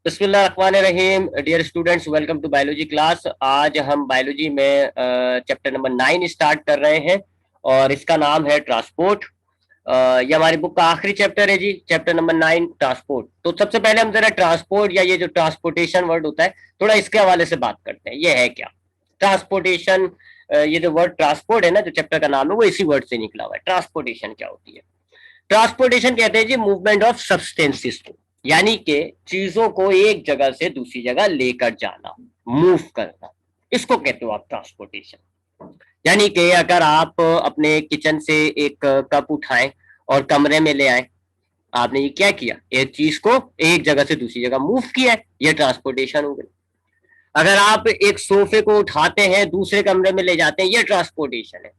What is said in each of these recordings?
बिस्मिल्लाहिर्रहमानिर्रहीम। Dear students, welcome to biology class. आज हम बायोलॉजी में चैप्टर नंबर 9 स्टार्ट कर रहे हैं और इसका नाम है ट्रांसपोर्ट। ये हमारी बुक का आखिरी चैप्टर है जी, चैप्टर नंबर 9 ट्रांसपोर्ट। तो सबसे पहले हम जरा ट्रांसपोर्ट या ये जो ट्रांसपोर्टेशन वर्ड होता है थोड़ा इसके हवाले से बात करते हैं। ये है क्या ट्रांसपोर्टेशन? ये जो वर्ड ट्रांसपोर्ट है ना, जो चैप्टर का नाम है वो इसी वर्ड से निकला हुआ है। ट्रांसपोर्टेशन क्या होती है? ट्रांसपोर्टेशन कहते हैं जी मूवमेंट ऑफ सब्सटेंसेस को, यानी कि चीजों को एक जगह से दूसरी जगह लेकर जाना, मूव करना, इसको कहते हो आप ट्रांसपोर्टेशन। यानी कि अगर आप अपने किचन से एक कप उठाएं और कमरे में ले आए, आपने ये क्या किया? एक चीज को एक जगह से दूसरी जगह मूव किया है, ये ट्रांसपोर्टेशन हो गई। अगर आप एक सोफे को उठाते हैं दूसरे कमरे में ले जाते हैं, ये ट्रांसपोर्टेशन है।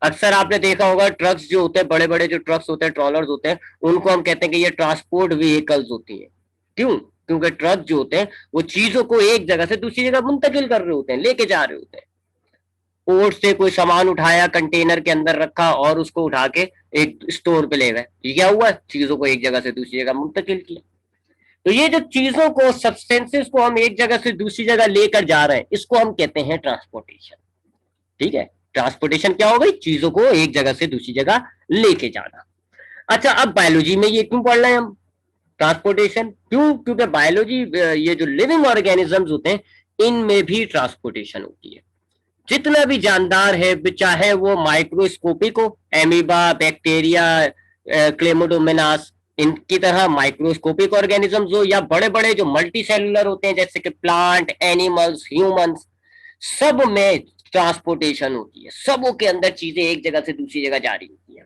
अक्सर आपने देखा होगा ट्रक्स जो होते हैं, बड़े बड़े जो ट्रक्स होते हैं, ट्रॉलर्स होते हैं, उनको हम कहते हैं कि ये ट्रांसपोर्ट व्हीकल्स होती हैं। क्यों? क्योंकि ट्रक जो होते हैं वो चीजों को एक जगह से दूसरी जगह मुंतकिल कर रहे होते हैं, लेके जा रहे होते हैं। पोर्ट से कोई सामान उठाया, कंटेनर के अंदर रखा और उसको उठा के एक स्टोर पे ले गए, ये क्या हुआ? चीजों को एक जगह से दूसरी जगह मुंतकिल किया। तो ये जो चीजों को, सब्सटेंसेस को हम एक जगह से दूसरी जगह लेकर जा रहे हैं, इसको हम कहते हैं ट्रांसपोर्टेशन। ठीक है, ट्रांसपोर्टेशन क्या हो गई? चीजों को एक जगह से दूसरी जगह लेके जाना। अच्छा, अब बायोलॉजी में ये क्यों पढ़ रहे हैं हम ट्रांसपोर्टेशन? क्यों? क्योंकि बायोलॉजी, ये जो लिविंग ऑर्गेनिजम्स होते हैं इनमें भी ट्रांसपोर्टेशन होती है। जितना भी जानदार है, चाहे वो माइक्रोस्कोपिक हो, एमीबा, बैक्टीरिया, क्लेमोडोमोनास, इनकी तरह माइक्रोस्कोपिक ऑर्गेनिजम्स हो, या बड़े बड़े जो मल्टी सेलुलर होते हैं जैसे कि प्लांट, एनिमल्स, ह्यूमंस, सब में ट्रांसपोर्टेशन होती है। सबों के अंदर चीजें एक जगह से दूसरी जगह जा रही होती है।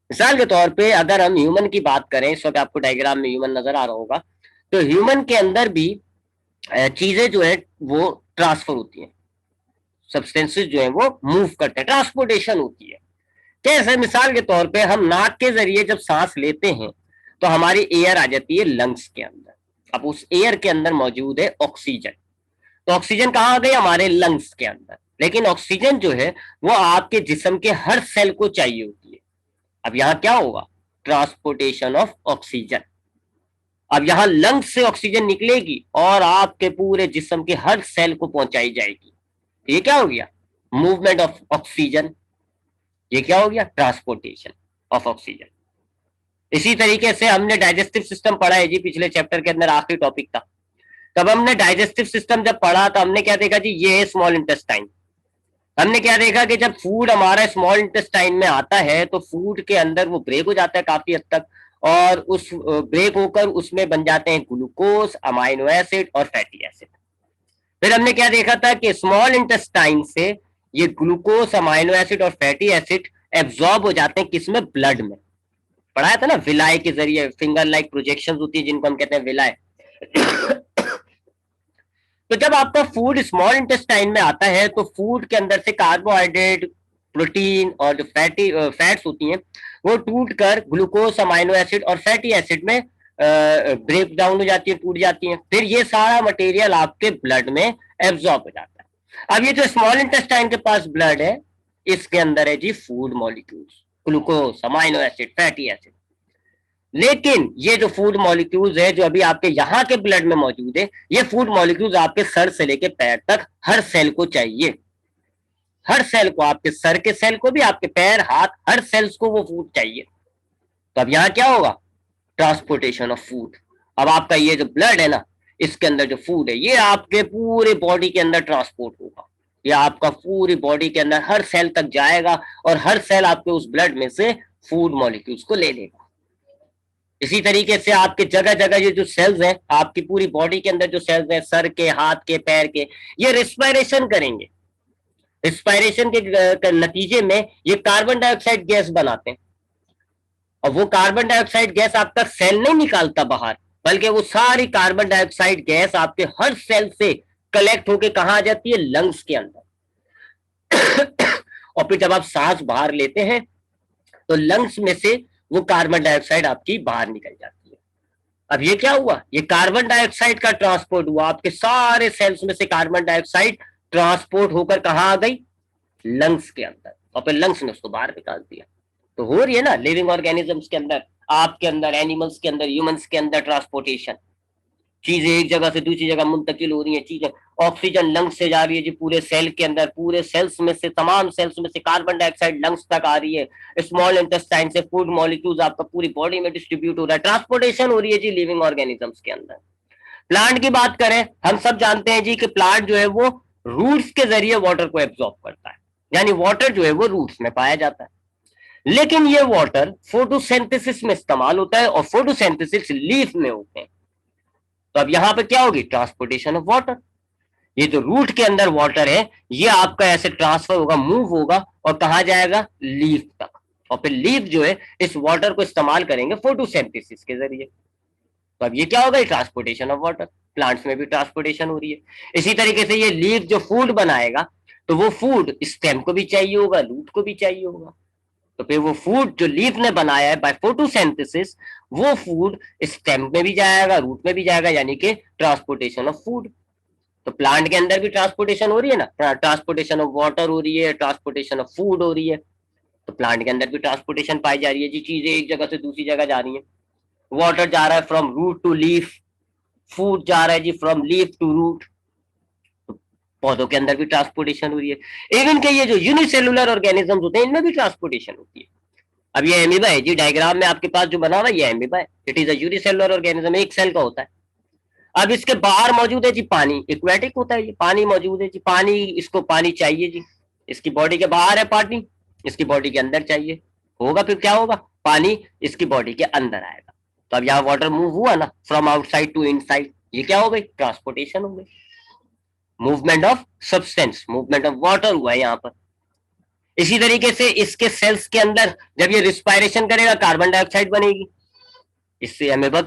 मिसाल के तौर पे अगर हम ह्यूमन की बात करें, इस वक्त आपको डायग्राम में ह्यूमन नजर आ रहा होगा, तो ह्यूमन के अंदर भी चीजें जो है वो ट्रांसफर होती हैं, सब्सटेंसेस जो है वो मूव करते हैं, ट्रांसपोर्टेशन होती है। कैसे? मिसाल के तौर पे हम नाक के जरिए जब सांस लेते हैं तो हमारी एयर आ जाती है लंग्स के अंदर। अब उस एयर के अंदर मौजूद है ऑक्सीजन। तो ऑक्सीजन कहाँ आ गई? हमारे लंग्स के अंदर। लेकिन ऑक्सीजन जो है वो आपके जिस्म के हर सेल को चाहिए होती है। अब यहाँ क्या होगा? Transportation of oxygen. अब यहाँ लंग्स से ऑक्सीजन निकलेगी और आपके पूरे जिस्म के हर सेल को पहुंचाई जाएगी। ये क्या हो गया? Movement of oxygen. ये क्या हो गया? Transportation of oxygen. इसी तरीके से हमने डाइजेस्टिव सिस्टम पढ़ा है जी, पिछले चैप्टर के अंदर आखिरी टॉपिक था। तब हमने डाइजेस्टिव सिस्टम जब पढ़ा तो हमने क्या देखा जी? ये है स्मॉल इंटेस्टाइन। हमने क्या देखा कि जब फूड हमारा स्मॉल इंटेस्टाइन में आता है तो फूड के अंदर वो ब्रेक हो जाता है काफी हद तक, और उस ब्रेक होकर उसमें बन जाते हैं ग्लूकोज, अमाइनो एसिड और फैटी एसिड। फिर हमने क्या देखा था कि स्मॉल इंटेस्टाइन से ये ग्लूकोज, अमाइनो एसिड और फैटी एसिड एब्जॉर्ब हो जाते हैं किसमें? ब्लड में। पढ़ाया था ना, विलाय के जरिए, फिंगर लाइक प्रोजेक्शन होती है जिनको हम कहते हैं विलाय। तो जब आपका फूड स्मॉल इंटेस्टाइन में आता है तो फूड के अंदर से कार्बोहाइड्रेट, प्रोटीन और जो फैट्स होती हैं वो टूट कर ग्लूकोज, अमाइनो एसिड और फैटी एसिड में ब्रेक डाउन हो जाती है, टूट जाती है। फिर ये सारा मटेरियल आपके ब्लड में एब्जॉर्ब हो जाता है। अब ये जो स्मॉल इंटेस्टाइन के पास ब्लड है, इसके अंदर है जी food molecules, glucose, amino acid, fatty acid. लेकिन ये जो फूड मॉलिक्यूल्स है जो अभी आपके यहाँ के ब्लड में मौजूद है, ये फूड मॉलिक्यूल्स आपके सर से लेके पैर तक हर सेल को चाहिए। हर सेल को, आपके सर के सेल को भी, आपके पैर, हाथ, हर सेल्स को वो फूड चाहिए। तो अब यहाँ क्या होगा? Transportation of food. अब आपका ये जो ब्लड है ना, इसके अंदर जो फूड है ये आपके पूरे बॉडी के अंदर ट्रांसपोर्ट होगा। ये आपका पूरी बॉडी के अंदर हर सेल तक जाएगा और हर सेल आपके उस ब्लड में से फूड मॉलिक्यूल्स को ले लेगा। इसी तरीके से आपके जगह जगह ये जो सेल्स हैं, आपकी पूरी बॉडी के अंदर जो सेल्स हैं, सर के, हाथ के, पैर के, ये रिस्पायरेशन करेंगे। रिस्पायरेशन के नतीजे में ये कार्बन डाइऑक्साइड गैस बनाते हैं। और वो कार्बन डाइऑक्साइड गैस आपका सेल नहीं निकालता बाहर, बल्कि वो सारी कार्बन डाइऑक्साइड गैस आपके हर सेल से कलेक्ट होके कहाँ आ जाती है? लंग्स के अंदर। और फिर जब आप सांस बाहर लेते हैं तो लंग्स में से वो कार्बन डाइऑक्साइड आपकी बाहर निकल जाती है। अब ये क्या हुआ? ये कार्बन डाइऑक्साइड का ट्रांसपोर्ट हुआ। आपके सारे सेल्स में से कार्बन डाइऑक्साइड ट्रांसपोर्ट होकर कहाँ आ गई? लंग्स के अंदर, और फिर लंग्स ने उसको बाहर निकाल दिया। तो हो रही है ना लिविंग ऑर्गेनिजम्स के अंदर, आपके अंदर, एनिमल्स के अंदर, ह्यूमंस के अंदर ट्रांसपोर्टेशन। चीजें एक जगह से दूसरी जगह मुंतकिल हो रही है, चीजें ऑक्सीजन लंग्स से जा रही है जी पूरे सेल के अंदर, पूरे सेल्स में से, तमाम सेल्स में से कार्बन डाइऑक्साइड लंग्स तक आ रही है, स्मॉल इंटेस्टाइन से फूड मॉलिक्यूल्स आपका पूरी बॉडी में डिस्ट्रीब्यूट हो रहा है, ट्रांसपोर्टेशन हो रही है जी लिविंग ऑर्गेनिजम्स के अंदर। प्लांट की बात करें, हम सब जानते हैं जी कि प्लांट जो है वो रूट्स के जरिए वाटर को एब्जॉर्ब करता है, यानी वाटर जो है वो रूट्स में पाया जाता है। लेकिन ये वाटर फोटोसिंथेसिस में इस्तेमाल होता है और फोटोसिंथेसिस लीफ में होते हैं। तो अब यहां पे क्या होगी, ट्रांसपोर्टेशन ऑफ वाटर। ये जो रूट के अंदर वाटर है ये आपका ऐसे ट्रांसफर होगा, मूव होगा और कहा जाएगा, लीफ तक। और फिर लीफ जो है इस वाटर को इस्तेमाल करेंगे फोटोसिंथेसिस के जरिए। तो अब ये क्या होगा, ट्रांसपोर्टेशन ऑफ वाटर। प्लांट्स में भी ट्रांसपोर्टेशन हो रही है। इसी तरीके से ये लीफ जो फूड बनाएगा तो वो फूड स्टेम को भी चाहिए होगा, रूट को भी चाहिए होगा। तो फिर वो फूड जो लीफ ने बनाया है बाय फोटोसिंथेसिस, वो फूड स्टेम में भी जाएगा, रूट में भी जाएगा, यानी कि ट्रांसपोर्टेशन ऑफ फूड। तो प्लांट के अंदर भी ट्रांसपोर्टेशन हो रही है ना, ट्रांसपोर्टेशन ऑफ वाटर हो रही है, ट्रांसपोर्टेशन ऑफ फूड हो रही है। तो प्लांट के अंदर भी ट्रांसपोर्टेशन पाई जा रही है जी, चीजें एक जगह से दूसरी जगह जा रही है। वाटर जा रहा है from root to leaf, food जा रहा है जी फ्रॉम लीफ टू रूट। पौधों के अंदर भी ट्रांसपोर्टेशन हो रही है। इवन के ये जो यूनिसेलुलर ऑर्गेनिजम्स होते हैं इनमें भी ट्रांसपोर्टेशन होती है। अब ये एमीबा है जी, डायग्राम में आपके पास जो बना हुआ है ये एमीबा है। It is a unicellular organism, एक सेल का होता है। अब इसके बाहर मौजूद है जी पानी, एक्वेटिक होता है ये, पानी मौजूद है जी, पानी, इसको पानी चाहिए जी। इसकी बॉडी के बाहर है पानी, इसकी बॉडी के अंदर चाहिए होगा, फिर क्या होगा, पानी इसकी बॉडी के अंदर आएगा। तो अब यहाँ वाटर मूव हुआ ना फ्रॉम आउटसाइड टू इनसाइड, ये क्या हो गई, ट्रांसपोर्टेशन हो गई, movement of substance, movement of water हुआ है यहाँ पर। इसी तरीके से इसके सेल्स के अंदर जब ये रिस्पायरेशन करेगा कार्बन डाइऑक्साइड बनेगी। इससे एमीबा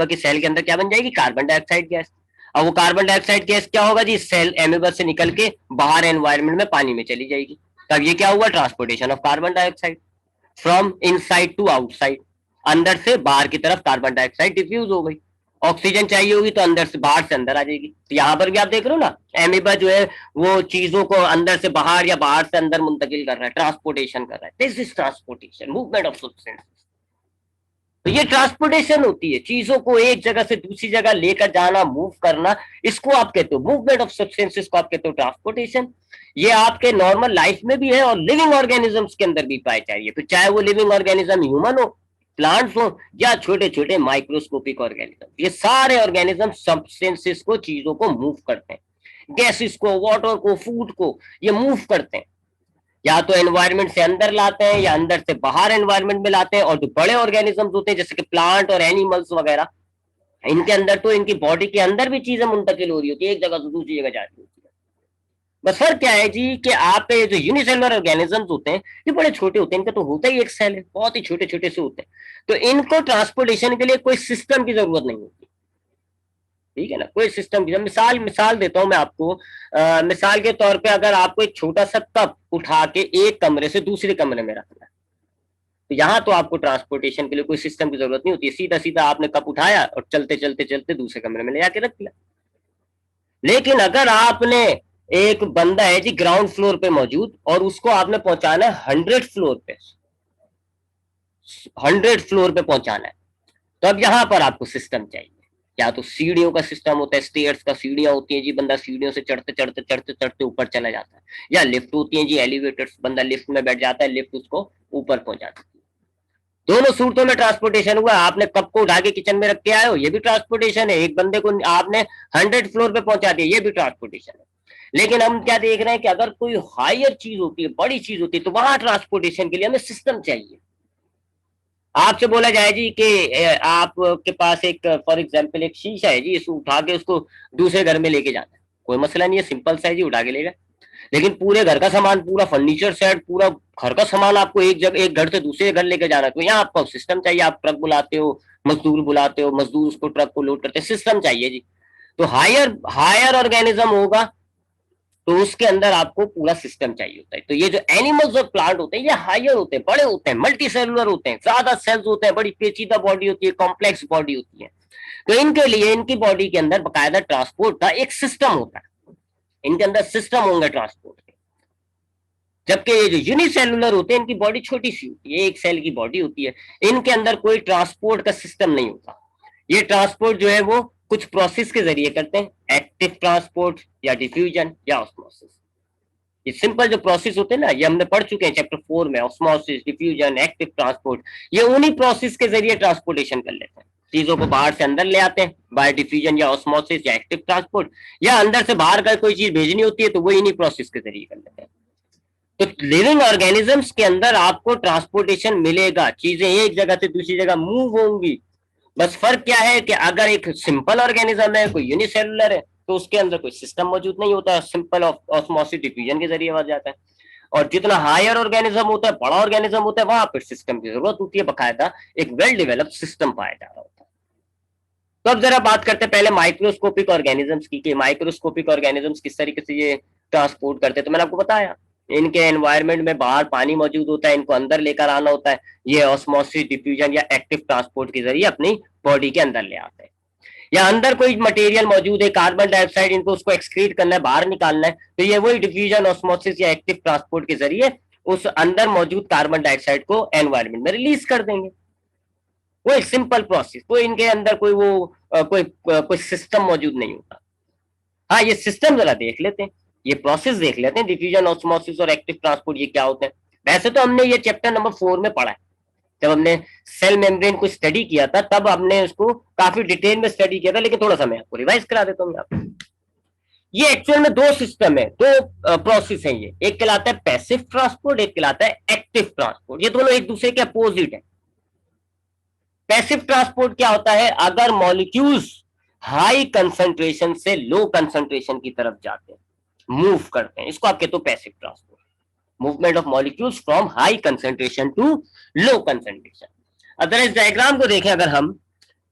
की सेल के अंदर क्या बन जाएगी, कार्बन डाइऑक्साइड गैस। अब वो कार्बन डाइऑक्साइड गैस क्या होगा जी, सेल एमीबा से निकल के बाहर एनवायरमेंट में पानी में चली जाएगी। तब ये क्या हुआ, transportation of carbon dioxide from inside to outside, अंदर से बाहर की तरफ कार्बन डाइऑक्साइड डिफ्यूज हो गई। ऑक्सीजन चाहिए होगी तो अंदर से बाहर से अंदर आ जाएगी। तो यहाँ पर भी आप देख रहे हो ना, एमीबा जो है वो चीजों को अंदर से बाहर या बाहर से अंदर मुंतकिल कर रहा है, ट्रांसपोर्टेशन कर रहा है। This is transportation, movement of substance. तो ये ट्रांसपोर्टेशन होती है, चीजों को एक जगह से दूसरी जगह लेकर जाना, मूव करना, इसको आप कहते हो मूवमेंट ऑफ सब्सटेंसेस, को आप कहते हो ट्रांसपोर्टेशन। ये आपके नॉर्मल लाइफ में भी है और लिविंग ऑर्गेनिजम्स के अंदर भी पाई जा रही है, फिर चाहे वो लिविंग ऑर्गेनिज्म ह्यूमन हो, प्लांट्स हो या छोटे छोटे माइक्रोस्कोपिक ऑर्गेनिज्म। ये सारे ऑर्गेनिज्म सब्सटेंसेस को, चीजों को मूव करते हैं, गैसेस को, वाटर को, फूड को, ये मूव करते हैं। या तो एनवायरनमेंट से अंदर लाते हैं या अंदर से बाहर एनवायरनमेंट में लाते हैं। और जो बड़े ऑर्गेनिजम्स होते हैं जैसे कि प्लांट और एनिमल्स वगैरह, इनके अंदर तो इनकी बॉडी के अंदर भी चीजें मुंतकिल हो रही होती है, एक जगह से दूसरी जगह जा रही होती है। बस फर्क क्या है जी कि आपके जो यूनिसेलुलर ऑर्गेनिजम्स होते हैं ये बड़े छोटे होते हैं, इनका तो होता ही एक सेल है, बहुत ही छोटे छोटे से होते हैं। तो इनको ट्रांसपोर्टेशन के लिए कोई सिस्टम की जरूरत नहीं होती, ठीक है ना, कोई सिस्टम की। मिसाल देता हूं मैं आपको। मिसाल के तौर पे अगर आपको एक छोटा सा कप उठा के एक कमरे से दूसरे कमरे में रखना है, तो यहाँ तो आपको ट्रांसपोर्टेशन के लिए कोई सिस्टम की जरूरत नहीं होती, सीधा सीधा आपने कप उठाया और चलते चलते चलते दूसरे कमरे में ले जाके रख दिया। लेकिन अगर आपने, एक बंदा है जी ग्राउंड फ्लोर पे मौजूद और उसको आपने पहुंचाना है 100 फ्लोर पे, 100 फ्लोर पे पहुंचाना है, तो अब यहां पर आपको सिस्टम चाहिए। या तो सीढ़ियों का सिस्टम होता है, स्टेयर्स का, सीढ़ियां होती हैं जी, बंदा सीढ़ियों से चढ़ते चढ़ते चढ़ते चढ़ते ऊपर चला जाता है। या लिफ्ट होती है जी, एलिवेटर्स, बंदा लिफ्ट में बैठ जाता है, लिफ्ट उसको ऊपर पहुंचाती है। दोनों सूरतों में ट्रांसपोर्टेशन हुआ। आपने कप को उठा के किचन में रख के आए हो, ये भी ट्रांसपोर्टेशन है। एक बंदे को आपने 100 फ्लोर पे पहुंचा दिया, ये भी ट्रांसपोर्टेशन है। लेकिन हम क्या देख रहे हैं कि अगर कोई हायर चीज होती है, बड़ी चीज होती है, तो वहां ट्रांसपोर्टेशन के लिए हमें सिस्टम चाहिए। आपसे बोला जाए जी कि आपके पास एक, फॉर एग्जाम्पल, एक शीशा है जी, इसको उठा के उसको दूसरे घर में लेके जाना है, कोई मसला नहीं है, सिंपल सा है जी, उठा के लेगा। लेकिन पूरे घर का सामान, पूरा फर्नीचर सेट, पूरा घर का सामान आपको एक जगह, एक घर से दूसरे घर लेके जाना है, तो यहाँ आपको सिस्टम चाहिए। आप ट्रक बुलाते हो, मजदूर बुलाते हो, मजदूर उसको ट्रक को लोड करते हैं, सिस्टम चाहिए जी। तो हायर हायर ऑर्गेनिज्म होगा तो उसके अंदर आपको पूरा सिस्टम चाहिए होता है। तो ये जो एनिमल्स और प्लांट होते हैं ये हायर होते हैं, बड़े होते हैं, मल्टी सेलुलर होते हैं, ज्यादा सेल्स होते हैं, बड़ी पेचीदा बॉडी होती है, कॉम्प्लेक्स बॉडी होती है। तो इनके लिए, इनकी बॉडी के अंदर बाकायदा ट्रांसपोर्ट का एक सिस्टम होता है, इनके अंदर सिस्टम होंगे ट्रांसपोर्ट के। जबकि ये जो यूनिसेलुलर होते हैं इनकी बॉडी छोटी सी होती है, एक सेल की बॉडी होती है, इनके अंदर कोई ट्रांसपोर्ट का सिस्टम नहीं होता। ये ट्रांसपोर्ट जो है वो कुछ प्रोसेस के जरिए करते हैं, एक्टिव ट्रांसपोर्ट या डिफ्यूजन या ऑस्मोसिस। ये सिंपल जो प्रोसेस होते हैं ना, ये हमने पढ़ चुके हैं चैप्टर 4 में, ऑस्मोसिस, डिफ्यूजन, एक्टिव ट्रांसपोर्ट। ये उन्हीं प्रोसेस के जरिए ट्रांसपोर्टेशन कर लेते हैं, चीजों को बाहर से अंदर ले आते हैं बाय डिफ्यूजन या ऑस्मोसिस या एक्टिव ट्रांसपोर्ट, या अंदर से बाहर का कोई चीज भेजनी होती है तो वो इन्हीं प्रोसेस के जरिए कर लेते हैं। तो लिविंग ऑर्गेनिजम्स के अंदर आपको ट्रांसपोर्टेशन मिलेगा, चीजें एक जगह से दूसरी जगह मूव होंगी। बस फर्क क्या है कि अगर एक सिंपल ऑर्गेनिज्म है, कोई यूनिसेलुलर है, तो उसके अंदर कोई सिस्टम मौजूद नहीं होता, सिंपल ऑस्मोसिस डिफ्यूजन के जरिए आ जाता है। और जितना हायर ऑर्गेनिज्म होता है, बड़ा ऑर्गेनिज्म होता है, वहां पर सिस्टम की जरूरत होती है, बकायदा एक वेल डेवलप्ड सिस्टम पाया जा रहा होता है। तो अब जरा बात करते हैं पहले माइक्रोस्कोपिक ऑर्गेनिजम्स की, कि माइक्रोस्कोपिक ऑर्गेनिजम्स किस तरीके से ये ट्रांसपोर्ट करते हैं। तो मैंने आपको बताया, इनके एनवायरनमेंट में बाहर पानी मौजूद होता है, इनको अंदर लेकर आना होता है, ये ऑस्मोसिस डिफ्यूजन या एक्टिव ट्रांसपोर्ट के जरिए अपनी बॉडी के अंदर ले आते हैं। या अंदर कोई मटेरियल मौजूद है, कार्बन डाइऑक्साइड, इनको उसको एक्सक्रीट करना है, बाहर निकालना है, तो ये वही डिफ्यूजन, ऑस्मोसिस या एक्टिव ट्रांसपोर्ट के जरिए उस अंदर मौजूद कार्बन डाइऑक्साइड को एनवायरनमेंट में रिलीज कर देंगे। वो एक सिंपल प्रोसेस, कोई इनके अंदर कोई कोई सिस्टम मौजूद नहीं होता। हाँ, ये सिस्टम जरा देख लेते हैं, ये प्रोसेस देख लेते हैं, डिफ्यूजन, ऑस्मोसिस और एक्टिव ट्रांसपोर्ट ये क्या होते हैं। वैसे तो हमने ये चैप्टर नंबर 4 में पढ़ा है, जब हमने सेल मेम्ब्रेन को स्टडी किया था तब हमने उसको काफी डिटेल में स्टडी किया था, लेकिन थोड़ा सा मैं आपको रिवाइज करा देता हूँ यहाँ। ये एक्चुअल में दो सिस्टम है, दो प्रोसेस है ये, एक कहलाता है पैसिव ट्रांसपोर्ट, एक कहलाता है एक्टिव ट्रांसपोर्ट। ये दोनों एक दूसरे के अपोजिट है। पैसिव ट्रांसपोर्ट क्या होता है, अगर मॉलिक्यूल्स हाई कंसंट्रेशन से लो कंसंट्रेशन की तरफ जाते हैं, मूव करते हैं, इसको आप कहते हो passive transport, movement of molecules from high concentration to low concentration. अगर इस डायग्राम को देखें अगर हम,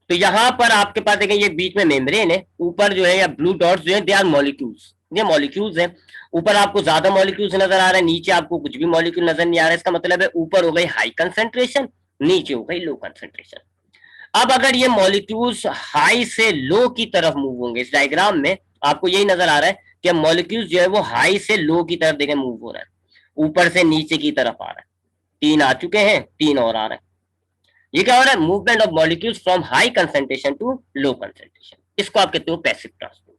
तो यहां पर आपके पास देखें, ये बीच में मेम्ब्रेन है, ऊपर जो है या ब्लू डॉट्स जो है दे आर मॉलिक्यूल्स, ये मॉलिक्यूल्स है। ऊपर आपको ज्यादा मॉलिक्यूल्स नजर आ रहे हैं, नीचे आपको कुछ भी मॉलिक्यूल नजर नहीं आ रहा है। इसका मतलब है ऊपर हो गई हाई कंसंट्रेशन, नीचे हो गई लो कंसंट्रेशन। अब अगर ये मॉलिक्यूल्स हाई से लो की तरफ मूव होंगे, इस डायग्राम में आपको यही नजर आ रहा है कि मॉलिक्यूल्स जो है वो हाई से लो की तरफ देखें मूव हो रहा है, ऊपर से नीचे की तरफ आ रहा है। 3 आ चुके हैं, 3 और आ रहे हैं। ये क्या हो रहा है, movement of molecules from high concentration to low concentration. इसको आप कहते हो पैसिव ट्रांसपोर्ट,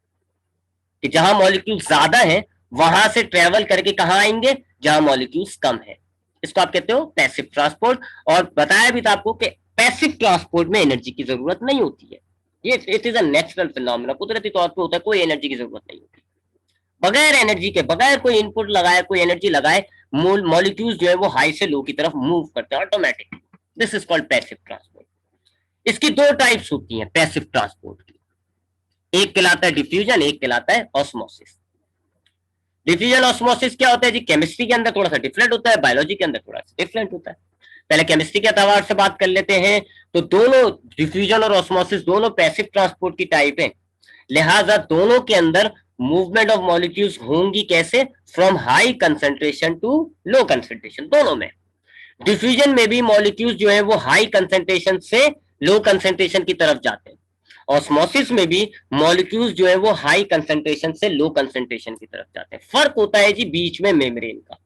कि जहां मॉलिक्यूल्स ज्यादा है वहां से ट्रेवल करके कहां आएंगे, जहां मॉलिक्यूल्स कम है। इसको आप कहते हो पैसिव ट्रांसपोर्ट। और बताया भी था आपको कि पैसिव ट्रांसपोर्ट में एनर्जी की जरूरत नहीं होती है, ये it is a natural phenomena, कुदरती तौर पे होता है, कोई एनर्जी की जरूरत नहीं होती। बगैर एनर्जी के, बगैर कोई इनपुट लगाए, कोई एनर्जी लगाए, मॉलिक्यूल्स जो है वो हाई से लो की तरफ मूव करते हैं automatic. This is called passive transport. इसकी दो टाइप्स होती हैं पैसिव ट्रांसपोर्ट की, एक कहलाता है डिफ्यूजन, एक कहलाता है ऑस्मोसिस। डिफ्यूजन ऑस्मोसिस क्या होता है जी, केमिस्ट्री के अंदर थोड़ा सा डिफरेंट होता है, बायोलॉजी के अंदर थोड़ा सा डिफरेंट होता है। पहले केमिस्ट्री के अतबार से बात कर लेते हैं, तो दोनों डिफ्यूजन और ऑस्मोसिस दोनों पैसिव ट्रांसपोर्ट की टाइप है, लिहाजा दोनों के अंदर मूवमेंट ऑफ मॉलिक्यूल्स होंगी कैसे, from high concentration to low concentration, दोनों में। डिफ्यूजन में भी मॉलिक्यूल्स जो है वो हाई कंसंट्रेशन से लो कंसंट्रेशन की तरफ जाते हैं, ऑस्मोसिस में भी मॉलिक्यूल्स जो है वो हाई कंसंट्रेशन से लो कंसंट्रेशन की तरफ जाते हैं। फर्क होता है जी बीच में मेम्ब्रेन का।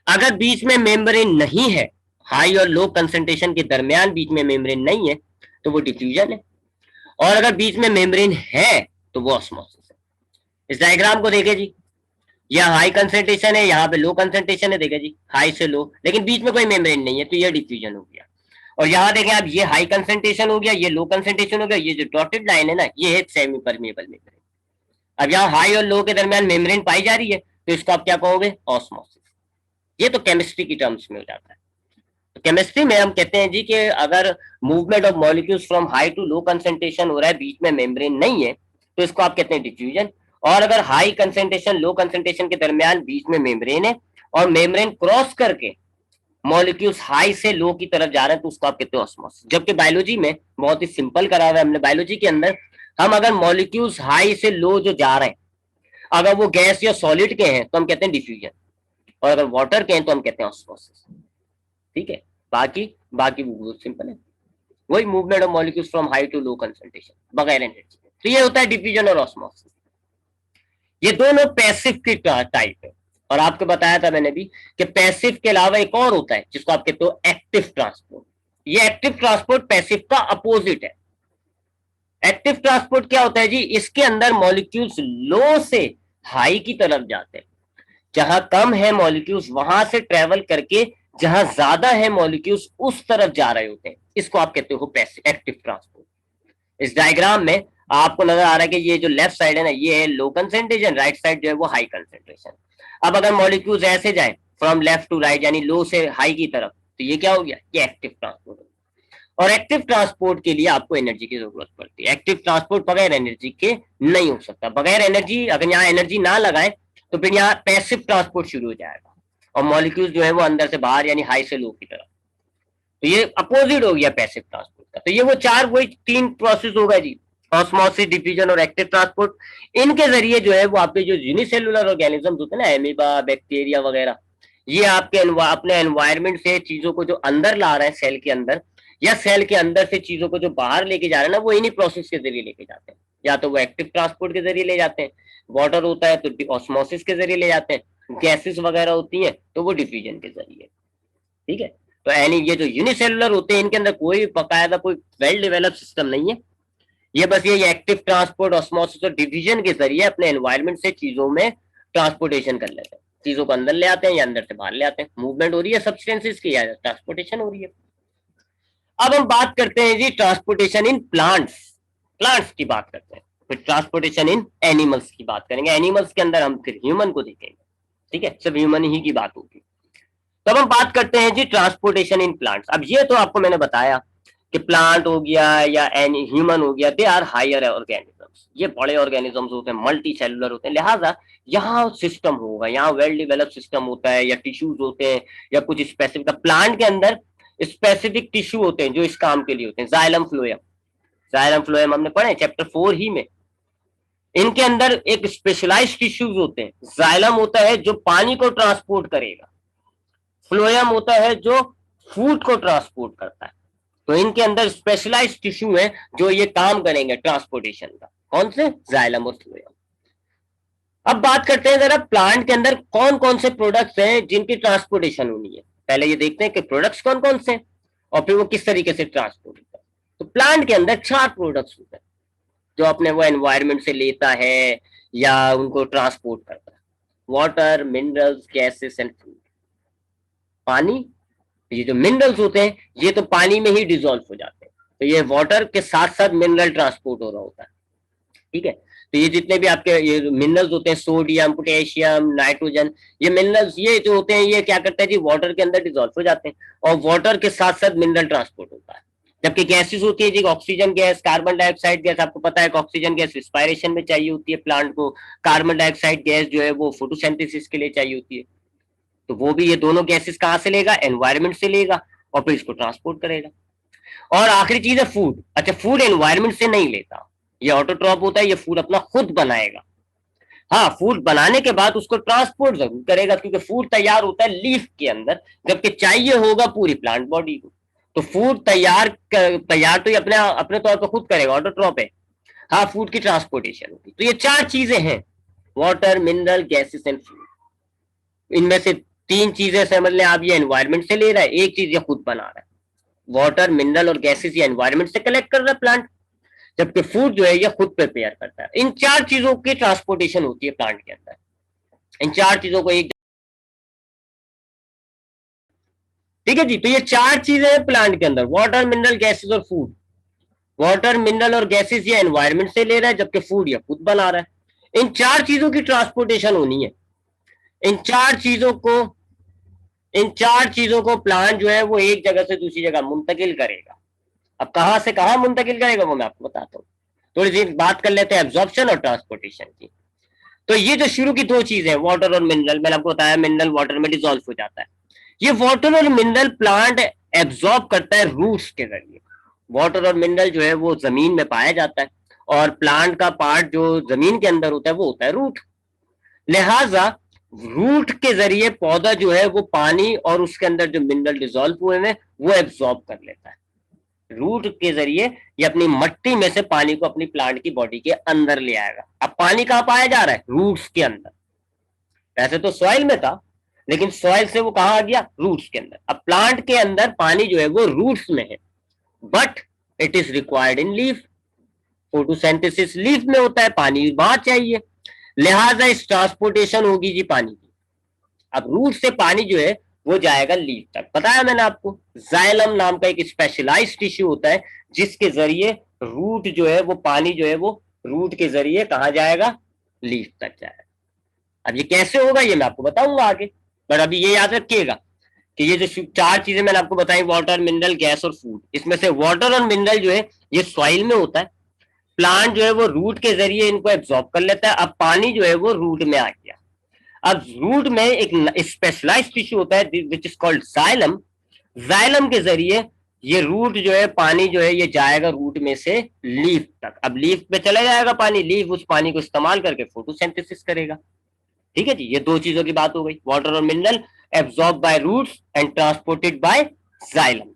अगर बीच में मेम्ब्रेन नहीं है, हाई और लो कंसंट्रेशन के दरमियान बीच में मेम्ब्रेन नहीं है, तो वो डिफ्यूजन है। और अगर बीच में मेम्ब्रेन है तो वो ऑस्मोसिस है। इस डायग्राम को देखें जी, यहाँ हाई कंसंट्रेशन है, यहाँ पे लो कंसंट्रेशन है, देखें जी हाई से लो, लेकिन बीच में कोई मेम्ब्रेन नहीं है, तो ये डिफ्यूजन हो गया। और यहाँ देखें आप, ये हाई कंसंट्रेशन हो गया, ये लो कंसंट्रेशन हो गया, ये जो डॉटेड लाइन है ना, ये है सेमी परमेबल मेम्ब्रेन। अब यहाँ हाई और लो के दरमियान मेम्ब्रेन पाई जा रही है, तो इसको आप क्या कहोगे, ऑस्मोसिस। ये तो केमिस्ट्री की टर्म्स में हो जाता है। तो केमिस्ट्री में हम कहते हैं जी कि अगर movement of molecules from high to low concentration हो रहा है, बीच में मेम्ब्रेन नहीं है, तो इसको आप कहते हैं डिफ्यूजन। और अगर हाई कंसंट्रेशन लो कंसंट्रेशन के दरमियान बीच में मेम्ब्रेन है और मेम्ब्रेन क्रॉस करके मॉलिक्यूल्स हाई से लो की तरफ जा रहे हैं, तो उसको आप कहते हैं ऑस्मोसिस। जबकि बायोलॉजी में बहुत ही सिंपल करा हुआ है हमने, बायोलॉजी के अंदर हम अगर मॉलिक्यूल्स हाई से लो जो जा रहे हैं, अगर वो गैस या सॉलिड के हैं तो हम कहते हैं डिफ्यूजन, और अगर वाटर के हैं तो हम कहते हैं ऑस्मोसिस। ठीक है, बाकी बाकी वो बहुत सिंपल है, वही movement of molecules from high to low concentration बगैर एनर्जी। तो ये होता है डिफ्यूजन और ऑस्मोसिस। ये दोनों पैसिव की टाइप है। और आपको बताया था मैंने भी कि पैसिव के अलावा एक और होता है जिसको आप कहते हो एक्टिव ट्रांसपोर्ट। ये एक्टिव ट्रांसपोर्ट पैसिव का अपोजिट है। एक्टिव ट्रांसपोर्ट क्या होता है जी, इसके अंदर मॉलिक्यूल्स लो से हाई की तरफ जाते हैं, जहां कम है मॉलिक्यूल्स वहां से ट्रेवल करके जहां ज्यादा है मॉलिक्यूल्स उस तरफ जा रहे होते हैं, इसको आप कहते हो एक्टिव ट्रांसपोर्ट। इस डायग्राम में आपको नजर आ रहा है कि ये जो लेफ्ट साइड है ना, ये है लो कंसेंट्रेशन, राइट साइड जो है वो हाई कंसेंट्रेशन। अब अगर मॉलिक्यूल्स ऐसे जाए फ्रॉम लेफ्ट टू राइट यानी लो से हाई की तरफ, तो ये क्या हो गया, ये एक्टिव ट्रांसपोर्ट। और एक्टिव ट्रांसपोर्ट के लिए आपको एनर्जी की जरूरत पड़ती है। एक्टिव ट्रांसपोर्ट बगैर एनर्जी के नहीं हो सकता। बगैर एनर्जी, अगर यहाँ एनर्जी ना लगाए तो फिर यहाँ पैसिव ट्रांसपोर्ट शुरू हो जाएगा और मॉलिक्यूल जो है वो अंदर से बाहर यानी हाई से लो की तरफ, तो ये अपोजिट हो गया पैसिव ट्रांसपोर्ट का। तो ये वो चार, वही तीन प्रोसेस होगा जी, ऑस्मोसिस, डिफ्यूजन और एक्टिव ट्रांसपोर्ट। इनके जरिए जो है वो आपके जो यूनिसेलुलर ऑर्गेनिज्म होते हैं ना, एमीबा, बैक्टीरिया वगैरह, ये आपके अपने एनवायरमेंट से चीजों को जो अंदर ला रहे हैं सेल के अंदर, या सेल के अंदर से चीजों को जो बाहर लेके जा रहे हैं ना, वो इन्हीं प्रोसेस के जरिए लेके जाते हैं। या तो वो एक्टिव ट्रांसपोर्ट के जरिए ले जाते हैं, वाटर होता है तो ऑस्मोसिस के जरिए ले जाते हैं, गैसेस वगैरह होती हैं तो वो डिफ्यूजन के जरिए। ठीक है, तो यानी ये जो यूनिसेलुलर होते हैं इनके अंदर कोई बकायदा कोई वेल डेवलप सिस्टम नहीं है। ये बस ये एक्टिव ट्रांसपोर्ट, ऑस्मोसिस और डिवीजन के जरिए अपने एनवायरमेंट से चीजों में ट्रांसपोर्टेशन कर लेते हैं, चीजों को अंदर ले आते हैं या अंदर से बाहर ले आते हैं। मूवमेंट हो रही है सब्सटेंसेस की या ट्रांसपोर्टेशन हो रही है। अब हम बात करते हैं जी ट्रांसपोर्टेशन इन प्लांट्स। प्लांट्स की बात करते हैं, फिर ट्रांसपोर्टेशन इन एनिमल्स की बात करेंगे। एनिमल्स के अंदर हम फिर ह्यूमन को देखेंगे। ठीक है, सब ह्यूमन ही की बात होगी। तब हम बात करते हैं जी ट्रांसपोर्टेशन इन प्लांट्स। अब ये तो आपको मैंने बताया कि प्लांट हो गया या एनी ह्यूमन हो गया, दे आर हायर ऑर्गेनिजम्स, ये बड़े ऑर्गेनिजम्स होते हैं, मल्टी सेलुलर होते हैं, लिहाजा यहाँ सिस्टम होगा, यहाँ वेल डेवलप सिस्टम होता है, या टिश्यूज होते हैं या कुछ स्पेसिफिक। प्लांट के अंदर स्पेसिफिक टिश्यू होते हैं जो इस काम के लिए होते हैं, जाइलम फ्लोएम। जाइलम फ्लोएम हमने पढ़े चैप्टर 4 ही में। इनके अंदर एक स्पेशलाइज्ड टिश्यूज होते हैं। जाइलम होता है जो पानी को ट्रांसपोर्ट करेगा, फ्लोएम होता है जो फूड को ट्रांसपोर्ट करता है। तो इनके अंदर स्पेशलाइज्ड टिश्यू है जो ये काम करेंगे ट्रांसपोर्टेशन का। कौन से? जाइलम और फ्लोएम। अब बात करते हैं जरा प्लांट के अंदर कौन कौन से प्रोडक्ट्स हैं जिनकी ट्रांसपोर्टेशन होनी है। पहले ये देखते हैं कि प्रोडक्ट्स कौन कौन से और फिर वो किस तरीके से ट्रांसपोर्ट होता है। तो प्लांट के अंदर 4 प्रोडक्ट्स होते हैं जो अपने वो एनवायरमेंट से लेता है या उनको ट्रांसपोर्ट करता है। Water, minerals, gases and food. पानी, ये जो मिनरल्स होते हैं ये तो पानी में ही डिजोल्व हो जाते हैं, तो ये वाटर के साथ साथ मिनरल ट्रांसपोर्ट हो रहा होता है। ठीक है, तो ये जितने भी आपके ये मिनरल्स होते हैं, सोडियम, पोटेशियम, नाइट्रोजन, ये मिनरल्स ये जो होते हैं ये क्या करते हैं जी, वाटर के अंदर डिजोल्व हो जाते हैं और वाटर के साथ साथ मिनरल ट्रांसपोर्ट होता है। जबकि गैसेस होती है जी, oxygen gas, carbon dioxide gas. आपको पता है कि ऑक्सीजन गैस रिस्पायरेशन में चाहिए होती है प्लांट को, कार्बन डाइऑक्साइड गैस जो है वो फोटोसिंथेसिस के लिए चाहिए होती है। तो वो भी ये दोनों गैसेस कहाँ से लेगा? एनवायरमेंट से लेगा और फिर इसको ट्रांसपोर्ट करेगा। और आखिरी चीज है फूड। अच्छा, फूड एनवायरमेंट से नहीं लेता, ये ऑटोट्रॉप होता है, ये फूड अपना खुद बनाएगा। हाँ, फूड बनाने के बाद उसको ट्रांसपोर्ट जरूर करेगा क्योंकि फूड तैयार होता है लीफ के अंदर, जबकि चाहिए होगा पूरी प्लांट बॉडी को। तो फूड तैयार तो ये अपने अपने तौर पर खुद करेगा, ऑटोट्रॉप है। हाँ, फूड की ट्रांसपोर्टेशन होगी। तो ये 4 चीजें हैं, water, mineral, gases and food. इनमें से 3 चीजें समझ लें आप, ये एनवायरमेंट से ले रहा है, एक चीज ये खुद बना रहा है। वाटर, मिनरल और गैसेस ये एनवायरमेंट से कलेक्ट कर रहा है प्लांट, जबकि फूड जो है ये खुद प्रिपेयर करता है। इन 4 चीजों की ट्रांसपोर्टेशन होती है प्लांट के अंदर। इन 4 चीजों को एक, ठीक है जी। तो ये 4 चीजें हैं प्लांट के अंदर, वाटर, मिनरल, गैसेस और फूड। वाटर, मिनरल और गैसेस ये एनवायरमेंट से ले रहा है, जबकि फूड ये खुद बना रहा है। इन 4 चीजों की ट्रांसपोर्टेशन होनी है। इन 4 चीजों को इन 4 चीजों को प्लांट जो है वो एक जगह से दूसरी जगह मुंतकिल करेगा। अब कहां से कहां मुंतकिल करेगा वो मैं आपको बताता हूँ। थोड़ी सी बात कर लेते हैं एब्जॉर्प्शन और ट्रांसपोर्टेशन की। तो ये जो शुरू की 2 चीजें, वाटर और मिनरल, मैंने आपको बताया मिनरल वाटर में डिसॉल्व हो जाता है। ये वाटर और मिनरल प्लांट एब्जॉर्ब करता है रूट्स के जरिए। वाटर और मिनरल जो है वो जमीन में पाया जाता है और प्लांट का पार्ट जो जमीन के अंदर होता है वो होता है रूट। लिहाजा रूट के जरिए पौधा जो है वो पानी और उसके अंदर जो मिनरल डिसॉल्व हुए हैं वो एब्जॉर्ब कर लेता है। रूट के जरिए ये अपनी मट्टी में से पानी को अपनी प्लांट की बॉडी के अंदर ले आएगा। अब पानी कहां पाया जा रहा है? रूट्स के अंदर। वैसे तो सॉइल में था, लेकिन सॉइल से वो कहां आ गया? रूट्स के अंदर। अब प्लांट के अंदर पानी जो है वो रूट्स में है, but it is required in leaf. Photosynthesis leaf में होता है, पानी वहां चाहिए, लिहाजा इस ट्रांसपोर्टेशन होगी जी पानी की। अब रूट से पानी जो है वो जाएगा लीफ तक। बताया मैंने आपको, जाइलम नाम का एक स्पेशलाइज्ड टिश्यू होता है जिसके जरिए रूट जो है वो पानी जो है वो रूट के जरिए कहा जाएगा, लीफ तक जाएगा। अब ये कैसे होगा ये मैं आपको बताऊंगा आगे, पर अभी ये याद रखिएगा कि ये जो चार चीजें मैंने आपको बताई, वाटर, मिनरल, गैस और फूड, इसमें से वाटर और मिनरल जो है ये सॉइल में होता है, प्लांट जो है वो रूट के जरिए इनको एब्जॉर्ब कर लेता है। अब पानी जो है वो रूट में आ गया। अब रूट में एक स्पेशलाइज्ड टिश्यू होता है which is called xylem. Xylem के जरिए ये रूट जो है पानी जो है ये जाएगा रूट में से लीफ तक। अब लीफ पे चला जाएगा पानी, लीफ उस पानी को इस्तेमाल करके फोटोसिंथेसिस करेगा। ठीक है जी, ये दो चीजों की बात हो गई, वाटर और mineral absorb by roots and transported by xylem.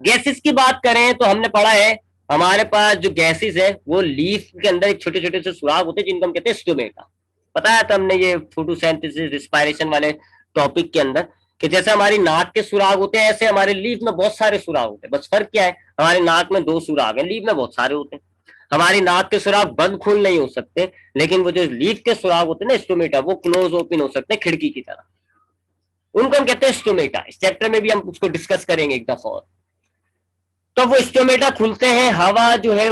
Gases की बात करें तो हमने पढ़ा है हमारे पास जो गैसेस है वो लीफ के अंदर एक छोटे छोटे से सुराग होते हैं जिनको हम कहते हैं स्टोमेटा। बताया था हमने ये फोटोसिंथेसिस रिस्पायरेशन वाले टॉपिक के अंदर कि जैसे हमारी नाक के सुराग होते हैं ऐसे हमारे लीफ में बहुत सारे सुराग होते हैं। बस फर्क क्या है, हमारी नाक में 2 सुराग है, लीफ में बहुत सारे होते हैं। हमारी नाक के सुराग बंद खोल नहीं हो सकते, लेकिन वो जो लीफ के सुराग होते हैं ना स्टोमेटा, वो क्लोज ओपन हो सकते हैं खिड़की की तरह, उनको हम कहते हैं स्टोमेटा। इस चैप्टर में भी हम उसको डिस्कस करेंगे एक दफा और। तो वो स्टोमेटा खुलते हैं, हवा जो है